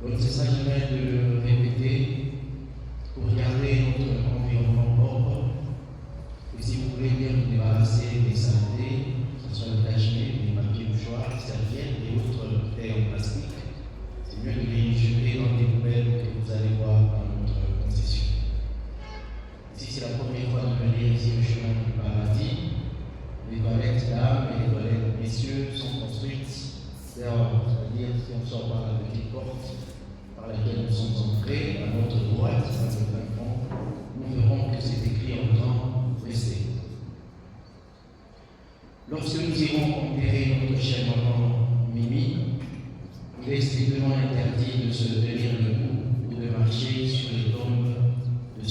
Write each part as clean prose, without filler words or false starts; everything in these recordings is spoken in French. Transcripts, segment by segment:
Donc c'est ça que j'aimerais de répéter pour garder notre environnement propre. Et si vous voulez bien vous débarrasser des saletés, que ce soit le taché, les papiers mouchoirs, les serviettes et autres bouteilles en plastique, c'est mieux de les jeter dans les poubelles que vous allez voir dans notre concession. Si c'est la première fois de venir ici au chemin du paradis, les toilettes dames et les toilettes messieurs sont construites dehors, c'est-à-dire si on sort par la petite porte par laquelle nous sommes entrés, à notre droite, à notre fond, nous verrons que c'est écrit en grand restez. Lorsque nous irons enterrer notre chère maman Mimi, il est strictement interdit de se tenir debout ou de marcher sur les tombes de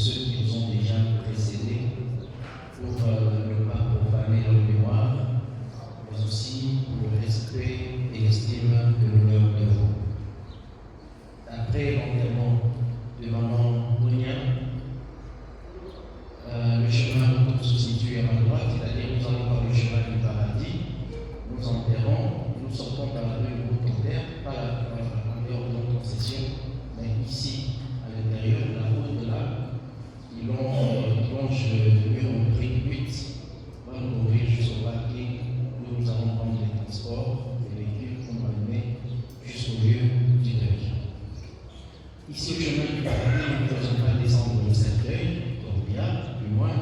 chemin du paradis, nous ne faisons pas descendre le cercueil, Torbia, plus loin,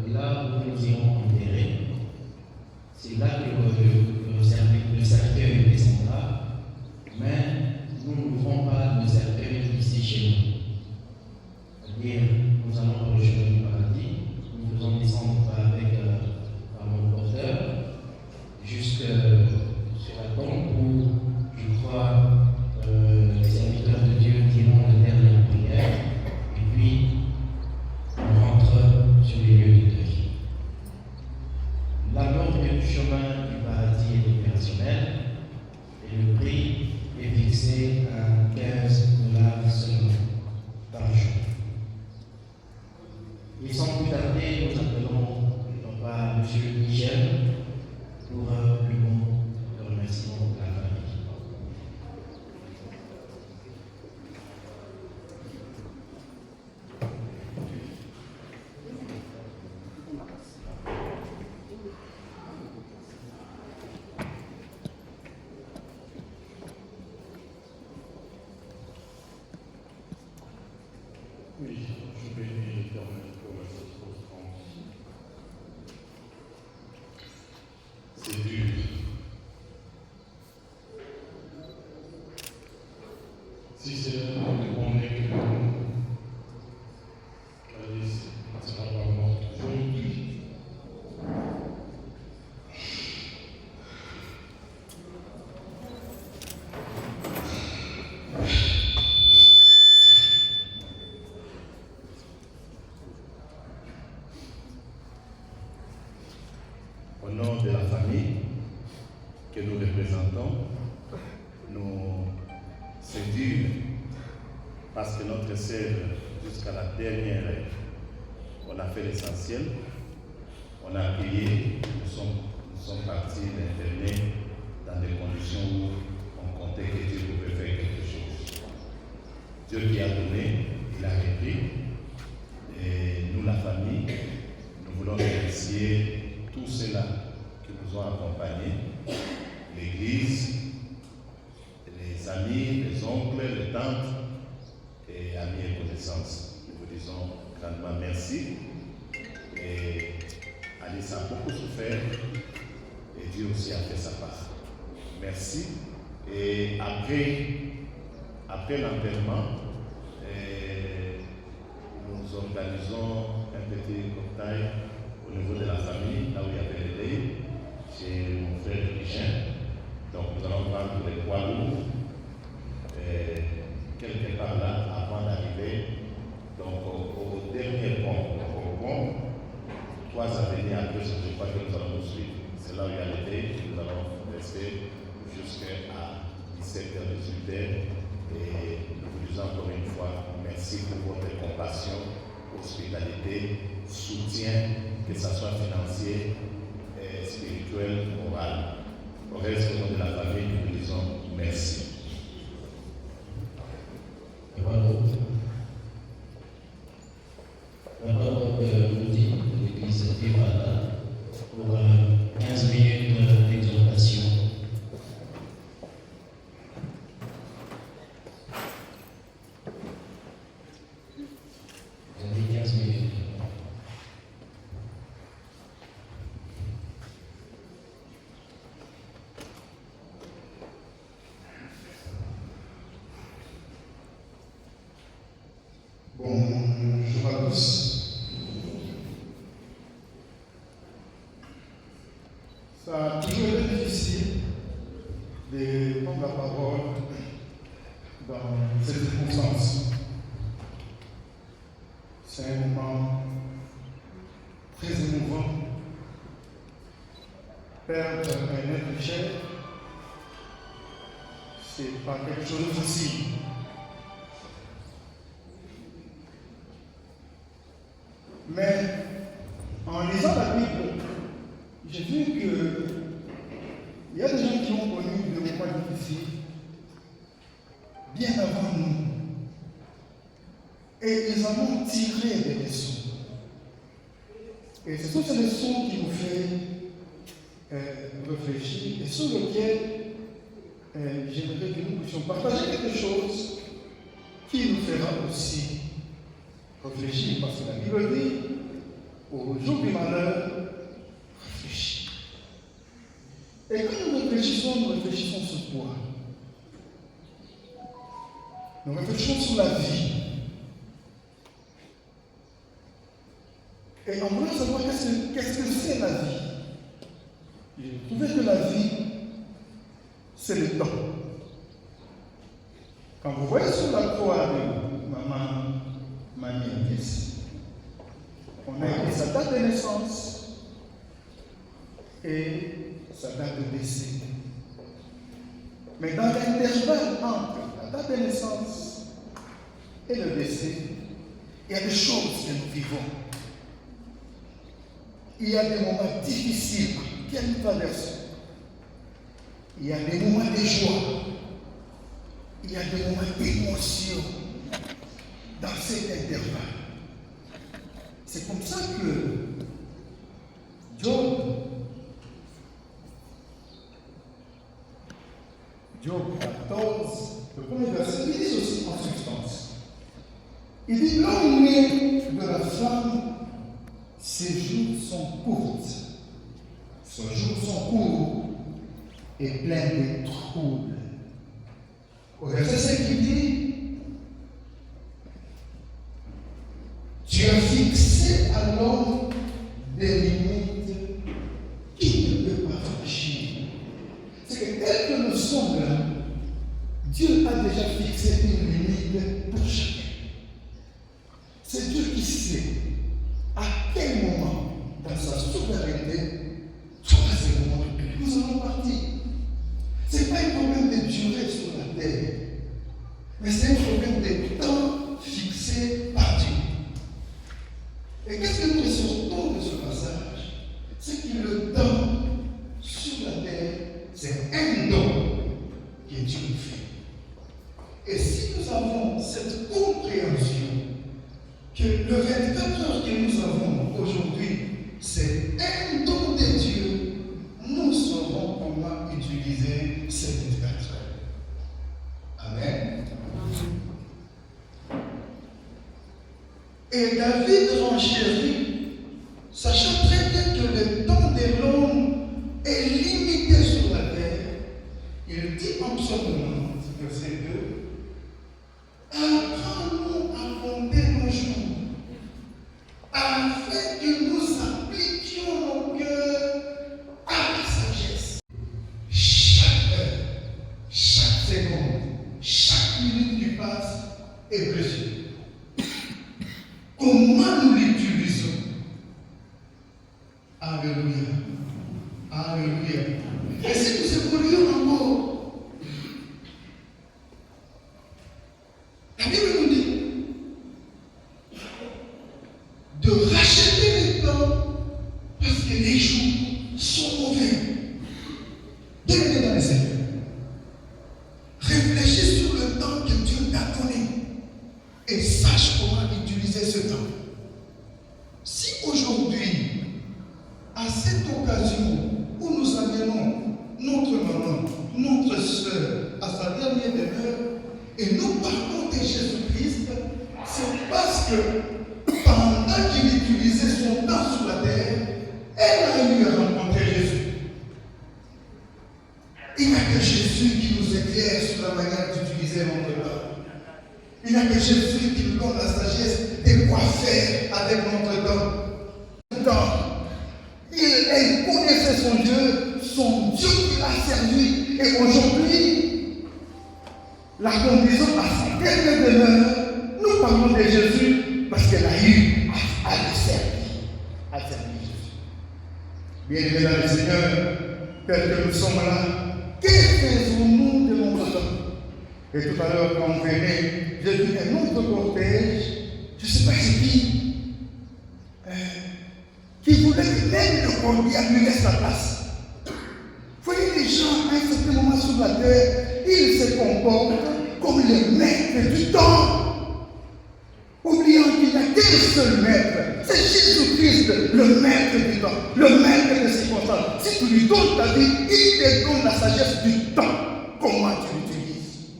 là où nous irons enterrer. C'est là que le cercueil descendra, mais nous n'ouvrons pas le cercueil ici chez nous. C'est-à-dire, nous allons par le chemin du paradis, nous faisons descendre avec mon porteur jusque sur la tombe où, je crois, les serviteurs de Dieu diront la dernière prière, et puis on rentre sur les lieux du deuil. La norme du chemin du paradis est opérationnelle et le prix est fixé à 15 $ seulement par jour. Et sans plus tarder, nous appelons M. Michel pour le mot de remerciement de la famille. Oui, je bénis l'Éternel pour la circonstance. C'est dur. Si c'est on est que nous, Alice ne sera pas morte aujourd'hui. Au nom de la famille que nous représentons, c'est dur parce que notre sœur, jusqu'à la dernière, on a fait l'essentiel, on a prié, nous sommes partis l'interner dans des conditions où on comptait que Dieu pouvait faire quelque chose. Dieu qui a donné, il a repris, et nous, la famille, nous voulons remercier tous ceux-là qui nous ont accompagnés, l'Église, les amis, les oncles, les tantes et amis et connaissances. Nous vous disons grandement merci. Et Alice a beaucoup souffert et Dieu aussi a fait sa part. Merci. Et après l'enterrement, nous organisons un petit cocktail au niveau de la famille, là où il y avait les deuils, chez mon frère Richard. Donc nous allons prendre les poids lourds, quelque part là, avant d'arriver donc, au dernier pont. Donc au pont, 3 avenirs après, je crois que nous allons nous suivre. C'est là où il y a les deuils, nous allons rester jusqu'à 17h, 18h. Et nous vous disons encore une fois, merci pour votre compassion, hospitalité, soutien, que ce soit financier, spirituel, moral. Au reste de la famille, nous disons merci. D'abord, nous dit l'Église est là pour 15 minutes d'exhortation. Vous avez 15 minutes. Bonjour à tous. Ça a toujours été difficile de prendre la parole dans cette circonstance. C'est un moment très émouvant. Perdre un être cher, c'est pas quelque chose de facile. Mais en lisant la Bible, j'ai vu qu'il y a des gens qui ont connu des moments difficiles bien avant nous. Et ils en ont tiré des leçons. Et ce sont ces leçons qui nous font réfléchir et sur lesquelles j'aimerais que nous puissions partager quelque chose devra aussi réfléchir, parce que la Bible dit, au jour du malheur, réfléchis. Et quand nous réfléchissons sur quoi? Nous réfléchissons sur la vie. Et on voulait savoir qu'est-ce que c'est la vie. J'ai trouvé que la vie, c'est le temps. Quand vous voyez sur la croix de Mamie Alice, on a écrit sa date de naissance et sa date de décès. Mais dans l'intervalle entre la date de naissance et le décès, il y a des choses que nous vivons. Il y a des moments difficiles que nous traversons. Il y a des moments de joie. Il y a des moments d'émotion dans cet intervalle. C'est comme ça que Job 14, le premier verset, il dit aussi en substance. Il dit, l'homme né de la femme, ses jours sont courts. Ses jours sont courts et pleins de troubles. Au verset 5, il dit, tu as fixé à l'homme des limites qu'il ne peut pas franchir. C'est que tel que nous sommes là, Dieu a déjà fixé une limite pour chacun. C'est Dieu qui sait à quel moment, dans sa souveraineté, troisièmement, nous allons partir. Ce n'est pas un problème de durée sur la terre, mais c'est un problème de temps fixé par Dieu. Et qu'est-ce que nous ressortons de ce passage? C'est que le temps sur la terre, c'est un don que Dieu nous fait. Et si nous avons cette compréhension que le 24 heures que nous avons aujourd'hui, c'est un don de Dieu, nous saurons comment utiliser ces 24 heures. Amen. Et David renchérit, sachant très bien que le temps de l'homme est limité sur la terre, il dit en psaume 90, verset 2, apprends-nous à compter nos jours, afin que nous appliquions nos cœurs à la sagesse. Chaque heure, chaque seconde, chaque minute qui passe est précieuse. Comment nous l'utilisons? Alléluia. Alléluia. Et si nous évoluons encore, la Bible nous dit de racheter le temps parce que les jours sont mauvais. Bienvenue dans les Seigneur. Réfléchis sur le temps que Dieu t'a donné et sache comment utiliser ce temps. Si aujourd'hui, à cette occasion où nous amenons notre maman, notre soeur à sa dernière demeure et nous parlons de Jésus-Christ, c'est parce que pendant qu'il utilisait son temps sur la terre, elle a eu à rencontrer Jésus. Il n'y a que Jésus qui nous éclaire sur la manière d'utiliser notre temps. Il n'y a que Jésus qui nous donne la sagesse de quoi faire avec notre temps. Il connaissait son Dieu qui l'a servi. Et aujourd'hui, la conclusion à sa dernière demeure, nous parlons de Jésus parce qu'elle a eu à le servir. À servir Jésus. Bien-aimés dans le Seigneur, tel que nous sommes là, que faisons-nous de notre temps? Et tout à l'heure, quand on venait, j'ai vu un autre cortège, je ne sais pas c'est qui voulait que même le cordial lui laisse la place. Vous voyez les gens, à un certain moment sur la terre, ils se comportent comme les maîtres du temps, oubliant qu'il n'y a qu'un seul maître, c'est Jésus-Christ, le maître du temps, le maître des circonstances. Si tu lui donnes ta vie, il te donne la sagesse du temps. Comment tu l'utilises?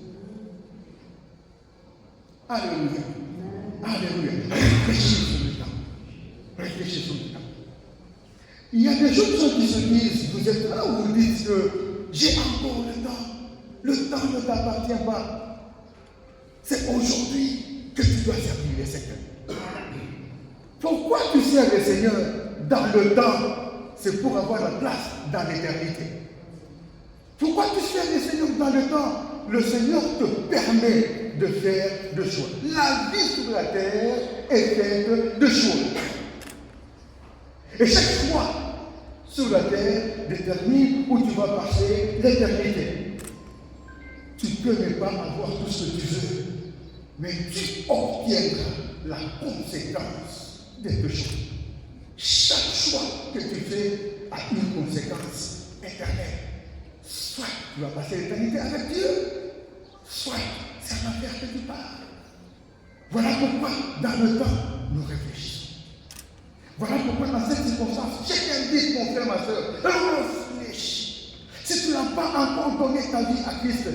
Alléluia. Alléluia. Réfléchis sur le temps. Réfléchis sur le temps. Il y a des jeunes gens qui se disent, vous êtes là où vous dites que j'ai encore le temps. Le temps ne t'appartient pas. C'est aujourd'hui que tu dois servir le Seigneur. Pourquoi tu sers le Seigneur dans le temps? C'est pour avoir la place dans l'éternité. Pourquoi tu sers le Seigneur dans le temps? Le Seigneur te permet de faire des choix. La vie sur la terre est faite de choix. Et chaque choix sur la terre détermine où tu vas passer l'éternité. Tu peux ne pas avoir tout ce que tu veux, mais tu obtiendras la conséquence de tes choix. Chaque choix que tu fais a une conséquence éternelle. Soit tu vas passer l'éternité avec Dieu, soit ça va faire que tu pars. Voilà pourquoi, dans le temps, nous réfléchissons. Voilà pourquoi, dans cette circonstance, chacun dit, mon frère, ma soeur, réfléchis. Si tu n'as pas encore donné ta vie à Christ,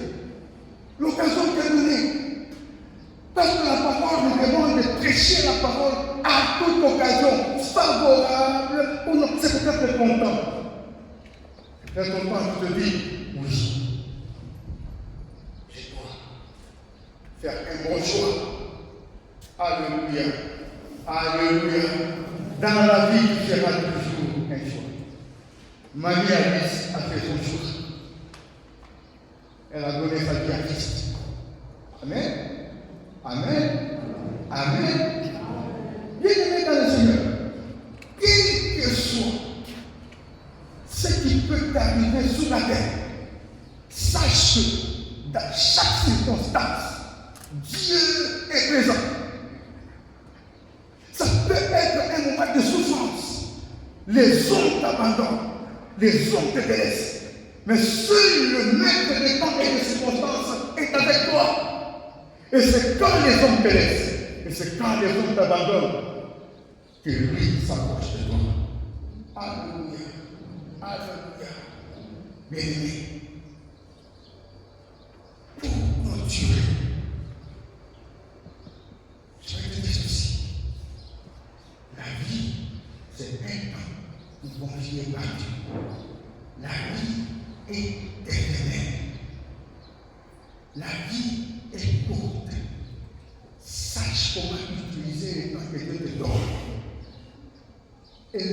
l'occasion t'est donnée. Parce que la parole nous demande de prêcher la parole à toute occasion, favorable ou non. C'est peut-être ton temps. C'est ton temps qui te dit, oui, je dois faire un bon choix. Alléluia. Alléluia. Dans la vie, tu feras toujours un choix. Marie Alice a fait son choix. Elle a donné sa vie à Christ. Amen. Amen. Amen. Bien-aimé dans le Seigneur, quel que soit ce qui peut t'arriver sur la terre, sache que dans chaque circonstance, Dieu est présent. Ça peut être un moment de souffrance. Les hommes t'abandonnent, les hommes te délaissent. Mais seul le maître des temps et des circonstances est avec toi. Et c'est quand les hommes te laissent, et c'est quand les hommes t'abandonnent, que lui s'approche de toi. Alléluia. Alléluia. Bien-aimé, pour continuer, je vais te dire ceci. La vie, c'est un temps confié par Dieu. La vie est éternelle. La vie est courte. Sache comment utiliser les temps que Dieu te donne. Et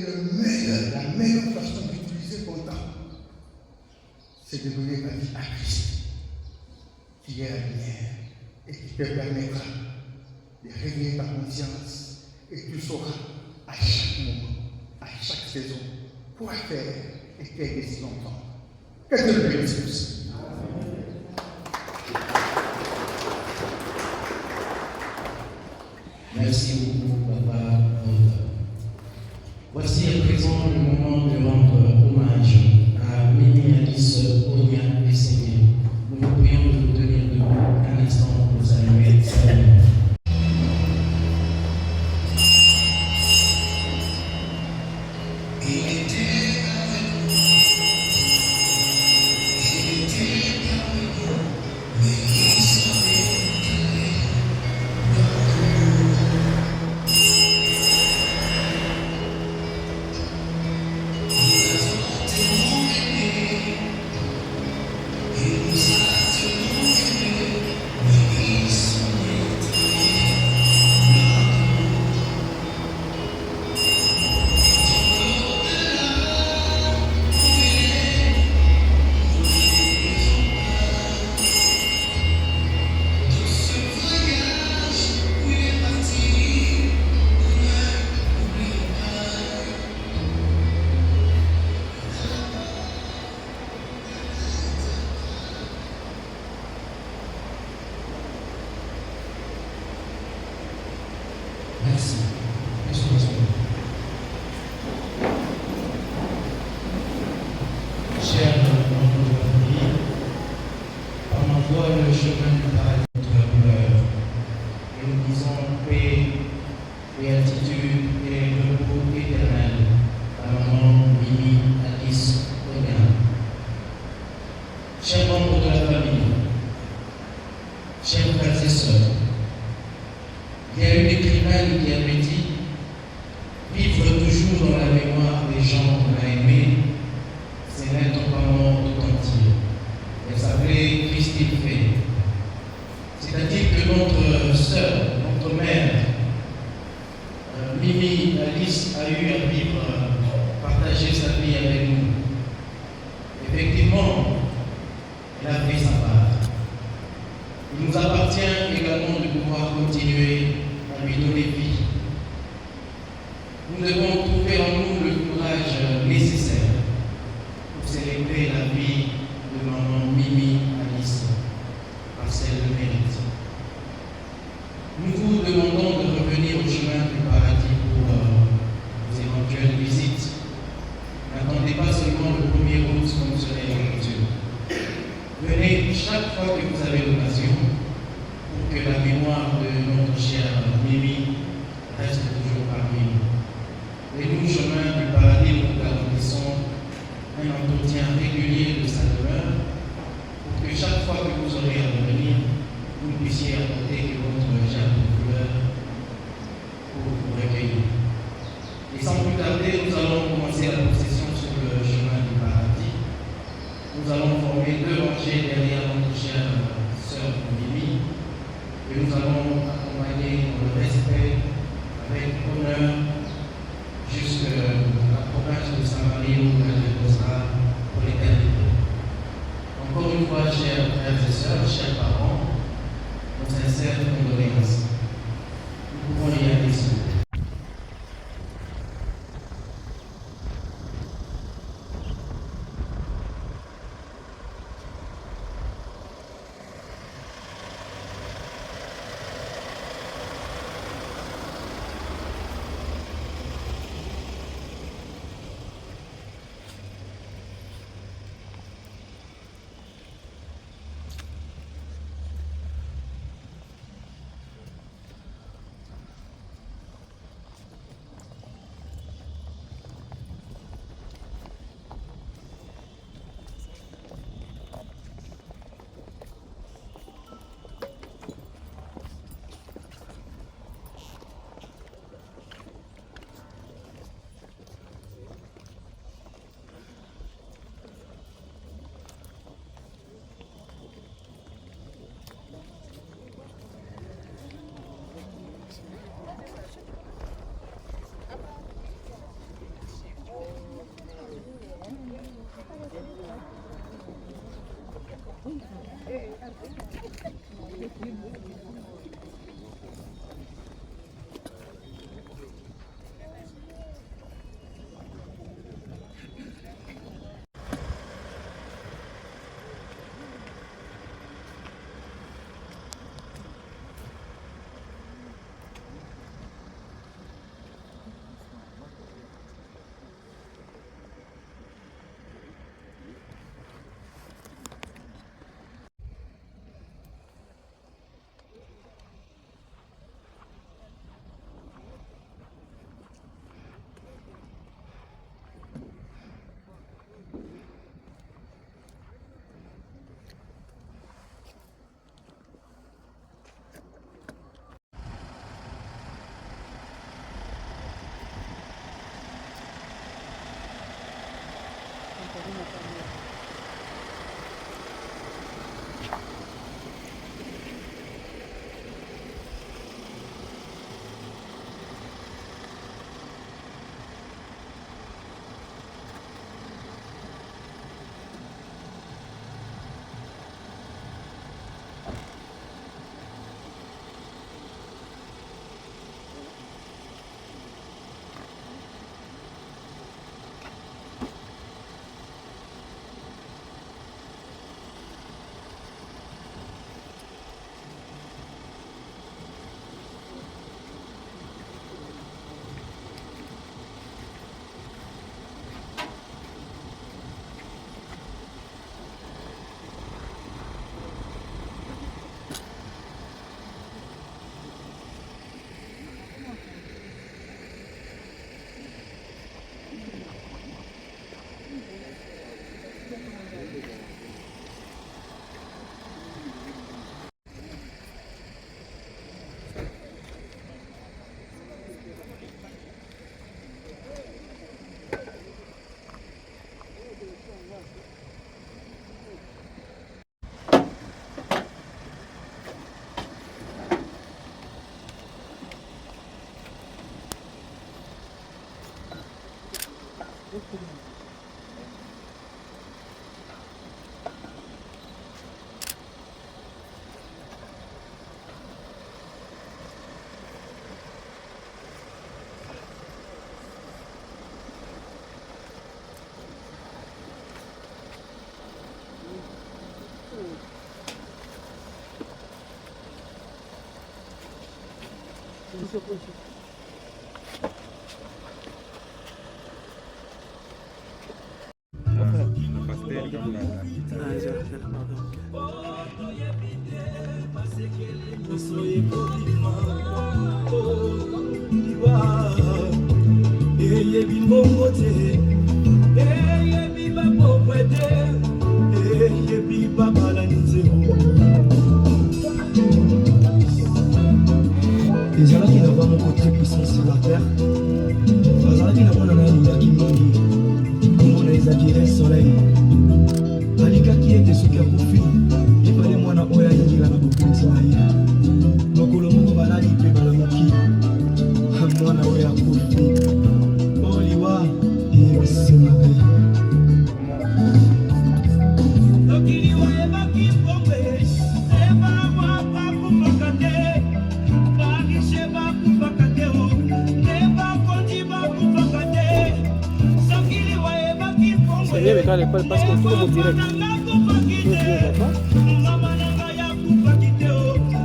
la meilleure façon d'utiliser ton temps, c'est de donner ta vie à Christ, qui est la lumière et qui te permettra de réveiller ta conscience. Et tu sauras à chaque moment, à chaque saison, quoi faire et quelle décision prendre. Que Dieu te bénisse. Merci beaucoup, Papa. Voici à présent le moment de rendre hommage à Ménie Alice Onia et Seigneur. Nous vous prions de vous tenir debout un instant pour saluer sa vie. Merci. Cher notre famille, pendant toi le chemin du paradis de notre douleur, et nous disons paix, béatitude et repos éternel à maman Ménie Alice Onia. Chers membres de la famille, chers frères et sœurs, un écrivain qui avait dit « Vivre toujours dans la mémoire des gens qu'on a aimés, c'est n'être pas mort tout entier. » Elle s'appelait Christine Fay. C'est-à-dire que notre sœur, notre mère, Mimi Alice, a eu à vivre, partager sa vie avec nous. Effectivement, elle a fait sa part. Il nous appartient également de pouvoir continuer à lui donner vie. Nous devons trouver en nous le courage nécessaire pour célébrer la vie de maman Mimi Alice, parce qu'elle le mérite. Nous vous demandons de revenir au chemin du paradis pour vos éventuelles visites. N'attendez pas seulement le 1er août comme serait l'écriture. Venez chaque fois que vous avez l'occasion pour que la mémoire de notre chère Mimi reste toujours parmi nous. Et nous, chemin du paradis, nous garantissons un entretien régulier de sa demeure pour que chaque fois que vous aurez à revenir, vous puissiez apporter votre germe de fleurs pour vous recueillir. Et sans plus tarder, nous allons commencer la procession sur le chemin du paradis. Nous allons former 2 rangées derrière notre chère sœur Mimi et nous allons accompagner dans le respect, avec honneur, jusqu'à la province de Saint-Marie où elle reposera pour l'éternité. Encore une fois, chers frères et sœurs, chers parents, nos sincères condoléances. Nous pouvons y aller s'il vous plaît. Les qui n'ont pas mon côté puissant sur la terre. Les qui n'ont pas mon qui m'ont comment on les a tiré le soleil. Alika qui était sous qu'un profil. Il fallait moi na oya qui va na beaucoup soleil. Donc le monde va la liper par la moki. Moi na oya profil. Oliwa et c'est ma belle. Quand l'école passe qu'on trouve au direct.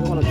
On a pas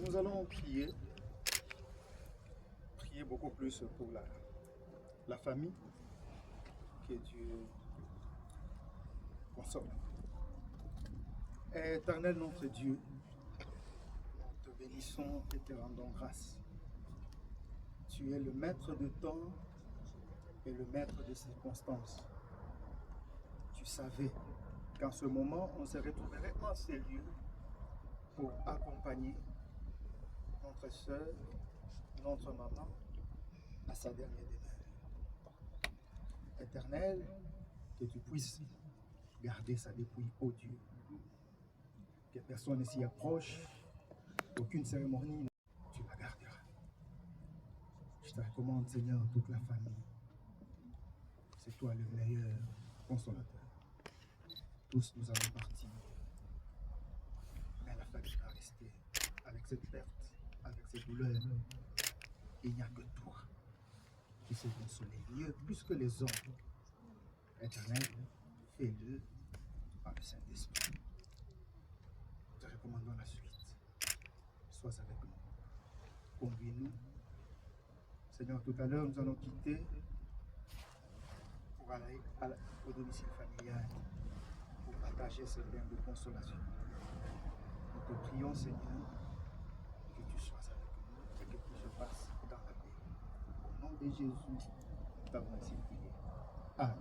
Nous allons prier beaucoup plus pour la famille, que Dieu console. Éternel notre Dieu, nous te bénissons et te rendons grâce. Tu es le maître de temps et le maître des circonstances. Tu savais qu'en ce moment, on se retrouverait en ces lieux pour accompagner notre soeur, notre maman, à sa dernière demeure. Éternel, que tu puisses garder sa dépouille, ô Dieu. Que personne ne s'y approche, aucune cérémonie, tu la garderas. Je te recommande, Seigneur, toute la famille. C'est toi le meilleur consolateur. Tous nous allons partir. Mais la famille va rester avec cette perte, avec cette douleur. Il n'y a que toi qui sais consoler mieux, plus que les hommes. Éternel, fais-le par le Saint-Esprit. Nous te recommandons la suite. Sois avec nous. Conduis-nous. Seigneur, tout à l'heure, nous allons quitter pour aller au domicile familial pour partager ce lien de consolation. Nous te prions, Seigneur, que tu sois avec nous et que tout se passe dans la paix. Au nom de Jésus, nous t'avons ainsi prié. Amen.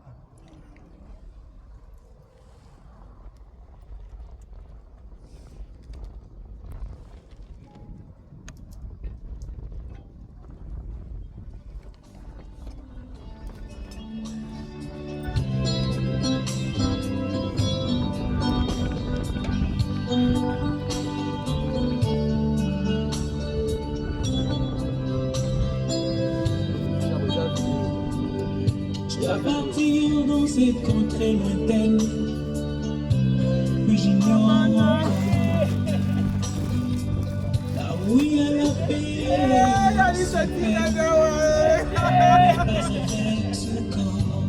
Partir dans cette contrée lointaine que j'ignore encore, là où il y a la paix, pas avec ce corps.